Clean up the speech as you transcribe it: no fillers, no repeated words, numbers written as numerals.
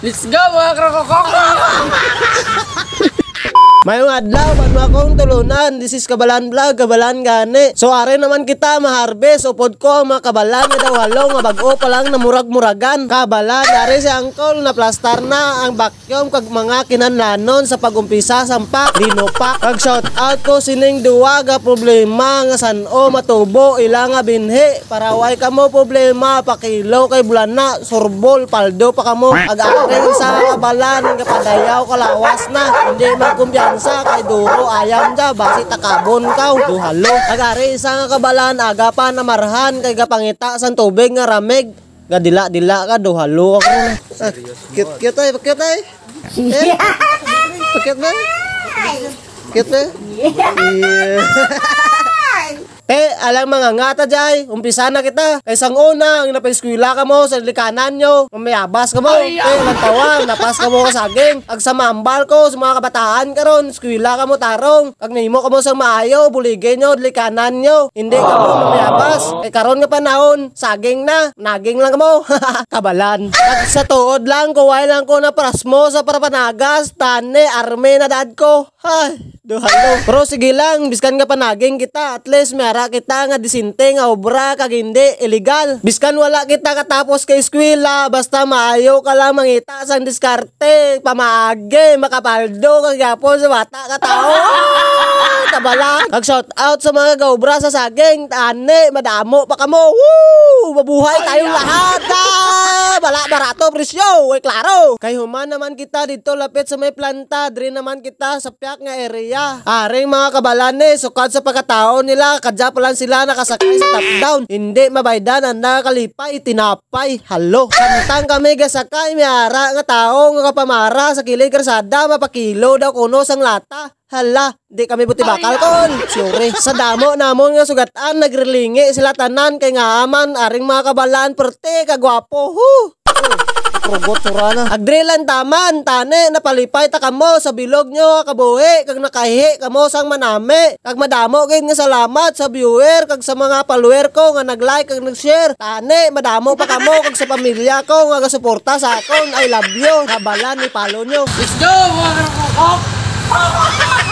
Let's go mga krokokok! Mayong adlaw, man mo akong tulunan. This is Kabalan Vlog, Kabalan gani. So are naman kita ma-harvest. Upod ko ang mga kabalan na dawalo nga bago pa lang na murag-muragan. Kabalan, are si Uncle na plastar na ang vacuum kag mga kinanlanon sa pagumpisa sampak dinopak. Kag shout out ko sining duwa ga problema nga san-o matubo ilang nga binhi. Para way kamo problema pakilo kay bulana surbol paldo pa kamo. Ag-are sa kabalan nga padayaw kalawas na. Hindi magkumpiyan sa kay duro ayam ja basi takabon kaw duhalo agari isa nga kabalan aga pa na marhan kay gapangita san tubig nga ramig ga dila ka duhalo ako na cute ay cute alang mga ngata jay, umpisa na kita. Kay sang una, ang napaeskwela ka mo sa likanan nyo, mamayabas ka mo. Lantawang, napas ka mo ka saging. Ag sa mambal ko, sa mga kabataan ka ron, eskwela ka mo tarong. Kag nahimo ka mo sa maayo, buligay nyo, likanan nyo. Hindi ka mo mamayabas. Kay karon nga panahon, saging na, naging lang ka mo. Kabalan. At sa tuod lang, kuway lang ko na paras mo sa parapanagas, tane, arme na dad ko. Ay, duhalo. Pero sige lang, biskan nga panaging kita, at least may ara kita nga disinte nga obra kag hindi illegal. Biskan wala kita katapos kay eskwela basta maayo ka lang mangita sang diskarte pamaagi makapaldo kag yapon sa bata ka tao. Tabala. Kag shout out sa mga gaobra sa saging tane madamo pa kamo. Woo! Mabuhay tayong lahat. Bala barato presyo, klaro. Kay human naman kita dito lapit sa may planta, diri naman kita sa piyak nga area. Aring mga kabalane sukad sa pagkatao nila kadya pa lang sila nakasakay sa top down. Hindi mabaydan ang nakakalipay, tinapay. Halo. Samtang kami gasakay, may ara nga tao nga kapamara sa kilid karsada, mapakilo daw kuno sang lata. Hala, di kami buti bakal kon. Sorry. Sa damo namon nga sugatan, nagrelingi sila tanan kay nga aman, aring mga kabalaan perte, kagwapo. Robot surana. Agdrilan taman, tane, napalipay ta kamo sa bilog nyo, kabuhi, kag nakahihi kamo sang manami. Kag madamo kayo nga salamat sa viewer, kag sa mga follower ko nga nag-like, kag nag-share. Tane, madamo pa kamo, kag sa pamilya ko nga gasuporta sa akon. I love you. Kabalan, ipalo nyo. Let's go mga krokokok!